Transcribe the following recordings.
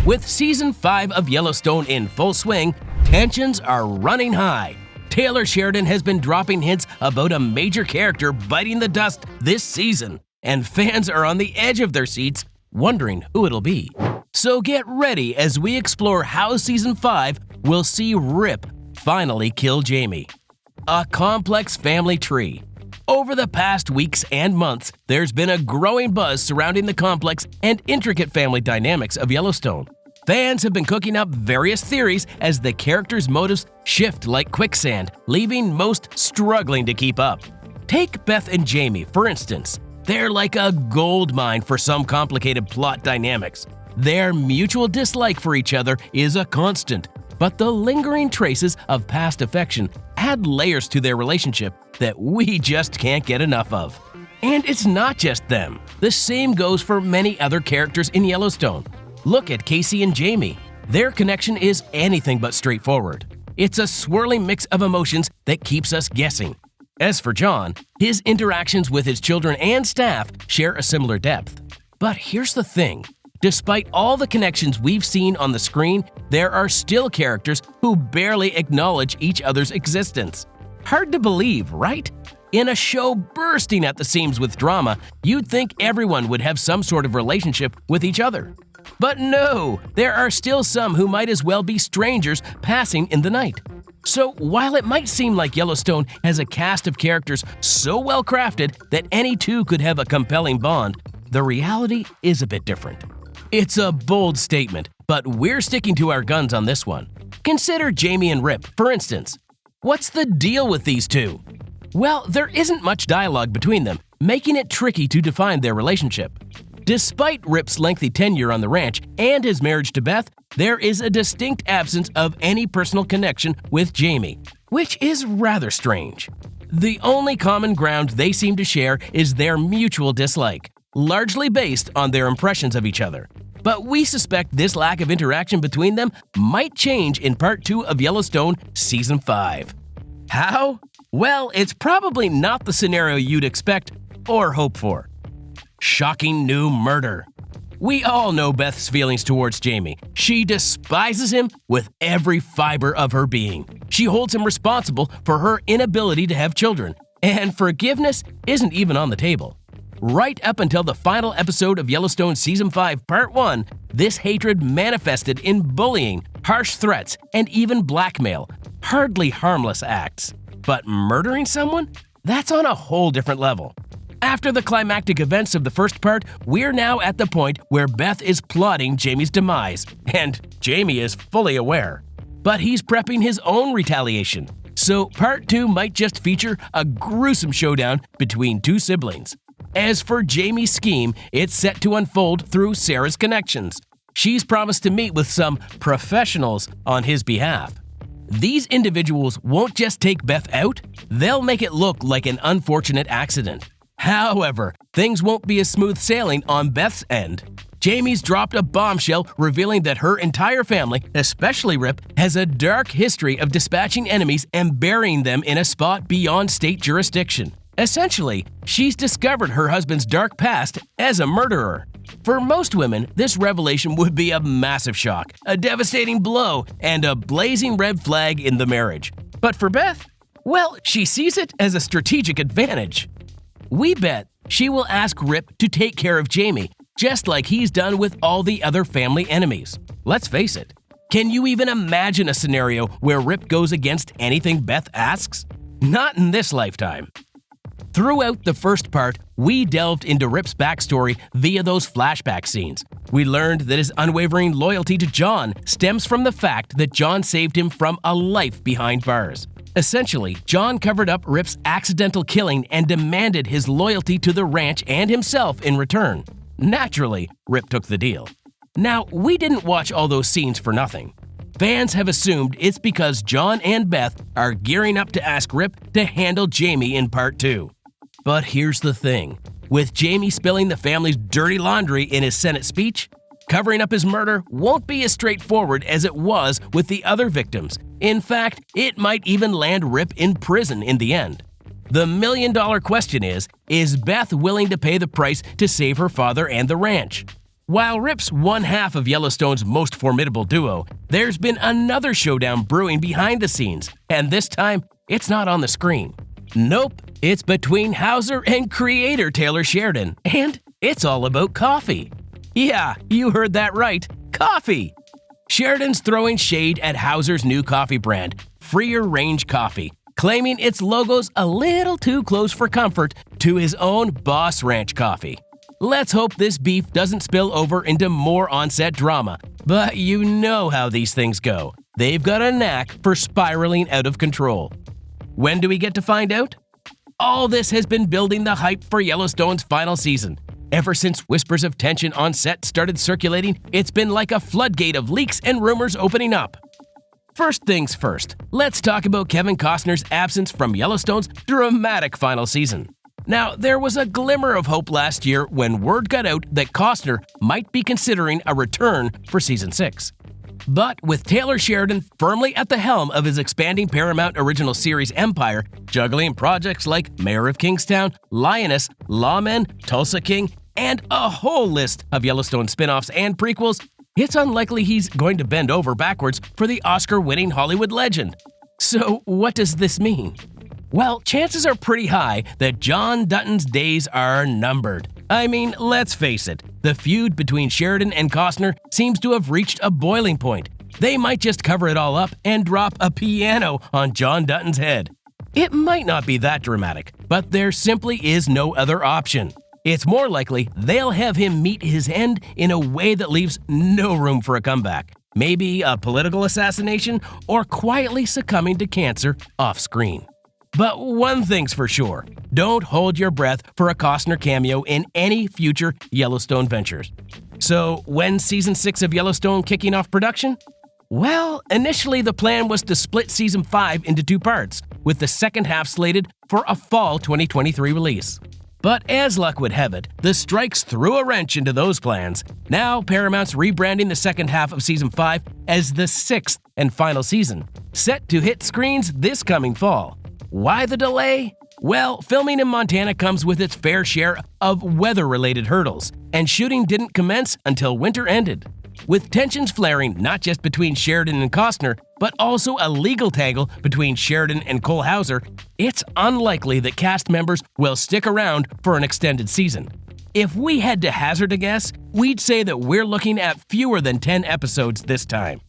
With Season 5 of Yellowstone in full swing, tensions are running high. Taylor Sheridan has been dropping hints about a major character biting the dust this season, and fans are on the edge of their seats wondering who it'll be. So get ready as we explore how Season 5 will see Rip finally kill Jamie. A complex family tree. Over the past weeks and months, there's been a growing buzz surrounding the complex and intricate family dynamics of Yellowstone. Fans have been cooking up various theories as the characters' motives shift like quicksand, leaving most struggling to keep up. Take Beth and Jamie, for instance. They're like a gold mine for some complicated plot dynamics. Their mutual dislike for each other is a constant, but the lingering traces of past affection add layers to their relationship that we just can't get enough of. And it's not just them. The same goes for many other characters in Yellowstone. Look at Casey and Jamie. Their connection is anything but straightforward. It's a swirling mix of emotions that keeps us guessing. As for John, his interactions with his children and staff share a similar depth. But here's the thing. Despite all the connections we've seen on the screen, there are still characters who barely acknowledge each other's existence. Hard to believe, right? In a show bursting at the seams with drama, you'd think everyone would have some sort of relationship with each other. But no, there are still some who might as well be strangers passing in the night. So while it might seem like Yellowstone has a cast of characters so well crafted that any two could have a compelling bond, the reality is a bit different. It's a bold statement, but we're sticking to our guns on this one. Consider Jamie and Rip, for instance. What's the deal with these two? Well, there isn't much dialogue between them, making it tricky to define their relationship. Despite Rip's lengthy tenure on the ranch and his marriage to Beth, there is a distinct absence of any personal connection with Jamie, which is rather strange. The only common ground they seem to share is their mutual dislike, largely based on their impressions of each other. But we suspect this lack of interaction between them might change in Part 2 of Yellowstone Season 5. How? Well, it's probably not the scenario you'd expect or hope for. Shocking new murder. We all know Beth's feelings towards Jamie. She despises him with every fiber of her being. She holds him responsible for her inability to have children, and forgiveness isn't even on the table. Right up until the final episode of Yellowstone Season 5 Part 1, this hatred manifested in bullying, harsh threats, and even blackmail. Hardly harmless acts. But murdering someone? That's on a whole different level. After the climactic events of the first part, we're now at the point where Beth is plotting Jamie's demise, and Jamie is fully aware. But he's prepping his own retaliation. So Part 2 might just feature a gruesome showdown between two siblings. As for Jamie's scheme, it's set to unfold through Sarah's connections. She's promised to meet with some professionals on his behalf. These individuals won't just take Beth out, they'll make it look like an unfortunate accident. However, things won't be as smooth sailing on Beth's end. Jamie's dropped a bombshell revealing that her entire family, especially Rip, has a dark history of dispatching enemies and burying them in a spot beyond state jurisdiction. Essentially, she's discovered her husband's dark past as a murderer. For most women, this revelation would be a massive shock, a devastating blow, and a blazing red flag in the marriage. But for Beth, well, she sees it as a strategic advantage. We bet she will ask Rip to take care of Jamie, just like he's done with all the other family enemies. Let's face it, can you even imagine a scenario where Rip goes against anything Beth asks? Not in this lifetime. Throughout the first part, we delved into Rip's backstory via those flashback scenes. We learned that his unwavering loyalty to John stems from the fact that John saved him from a life behind bars. Essentially, John covered up Rip's accidental killing and demanded his loyalty to the ranch and himself in return. Naturally, Rip took the deal. Now, we didn't watch all those scenes for nothing. Fans have assumed it's because John and Beth are gearing up to ask Rip to handle Jamie in Part 2. But here's the thing. With Jamie spilling the family's dirty laundry in his Senate speech, covering up his murder won't be as straightforward as it was with the other victims. In fact, it might even land Rip in prison in the end. The million-dollar question is Beth willing to pay the price to save her father and the ranch? While Rip's one half of Yellowstone's most formidable duo, there's been another showdown brewing behind the scenes, and this time, it's not on the screen. Nope, it's between Hauser and creator Taylor Sheridan, and it's all about coffee. Yeah, you heard that right, coffee! Sheridan's throwing shade at Hauser's new coffee brand, Freer Range Coffee, claiming its logo's a little too close for comfort to his own Boss Ranch coffee. Let's hope this beef doesn't spill over into more on-set drama, but you know how these things go. They've got a knack for spiraling out of control. When do we get to find out? All this has been building the hype for Yellowstone's final season. Ever since whispers of tension on set started circulating, it's been like a floodgate of leaks and rumors opening up. First things first, let's talk about Kevin Costner's absence from Yellowstone's dramatic final season. Now, there was a glimmer of hope last year when word got out that Costner might be considering a return for Season 6. But with Taylor Sheridan firmly at the helm of his expanding Paramount original series empire, juggling projects like Mayor of Kingstown, Lioness, Lawmen, Tulsa King, and a whole list of Yellowstone spin-offs and prequels, it's unlikely he's going to bend over backwards for the Oscar-winning Hollywood legend. So what does this mean? Well, chances are pretty high that John Dutton's days are numbered. I mean, let's face it, the feud between Sheridan and Costner seems to have reached a boiling point. They might just cover it all up and drop a piano on John Dutton's head. It might not be that dramatic, but there simply is no other option. It's more likely they'll have him meet his end in a way that leaves no room for a comeback. Maybe a political assassination or quietly succumbing to cancer off-screen. But one thing's for sure, don't hold your breath for a Costner cameo in any future Yellowstone ventures. So, when's Season 6 of Yellowstone kicking off production? Well, initially the plan was to split Season 5 into 2 parts, with the second half slated for a fall 2023 release. But as luck would have it, the strikes threw a wrench into those plans. Now Paramount's rebranding the second half of Season 5 as the 6th and final season, set to hit screens this coming fall. Why the delay? Well, filming in Montana comes with its fair share of weather-related hurdles, and shooting didn't commence until winter ended. With tensions flaring not just between Sheridan and Costner, but also a legal tangle between Sheridan and Cole Hauser, it's unlikely that cast members will stick around for an extended season. If we had to hazard a guess, we'd say that we're looking at fewer than 10 episodes this time.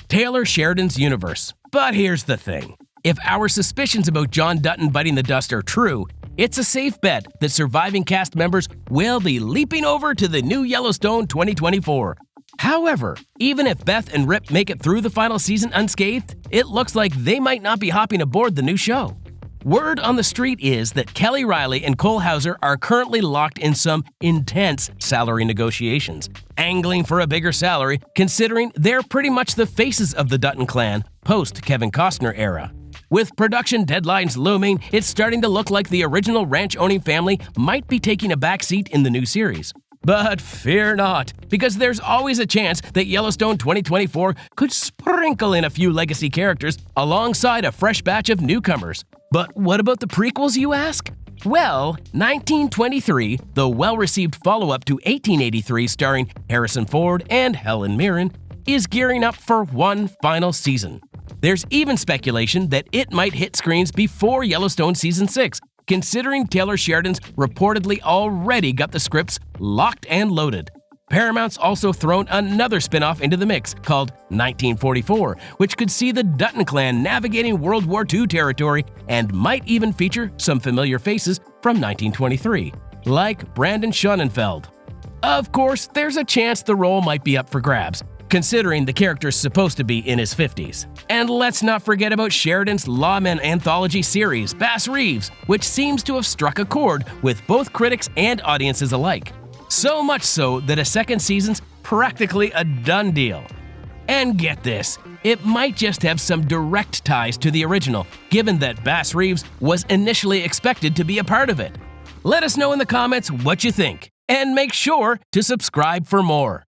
Taylor Sheridan's universe. But here's the thing. If our suspicions about John Dutton biting the dust are true, it's a safe bet that surviving cast members will be leaping over to the new Yellowstone 2024. However, even if Beth and Rip make it through the final season unscathed, it looks like they might not be hopping aboard the new show. Word on the street is that Kelly Riley and Cole Hauser are currently locked in some intense salary negotiations, angling for a bigger salary considering they're pretty much the faces of the Dutton clan post-Kevin Costner era. With production deadlines looming, it's starting to look like the original ranch-owning family might be taking a backseat in the new series. But fear not, because there's always a chance that Yellowstone 2024 could sprinkle in a few legacy characters alongside a fresh batch of newcomers. But what about the prequels, you ask? Well, 1923, the well-received follow-up to 1883 starring Harrison Ford and Helen Mirren, is gearing up for one final season. There's even speculation that it might hit screens before Yellowstone Season 6, considering Taylor Sheridan's reportedly already got the scripts locked and loaded. Paramount's also thrown another spin-off into the mix called 1944, which could see the Dutton clan navigating World War II territory and might even feature some familiar faces from 1923, like Brandon Schonenfeld. Of course, there's a chance the role might be up for grabs, considering the character's supposed to be in his 50s. And let's not forget about Sheridan's Lawmen anthology series, Bass Reeves, which seems to have struck a chord with both critics and audiences alike. So much so that a second season's practically a done deal. And get this, it might just have some direct ties to the original, given that Bass Reeves was initially expected to be a part of it. Let us know in the comments what you think, and make sure to subscribe for more.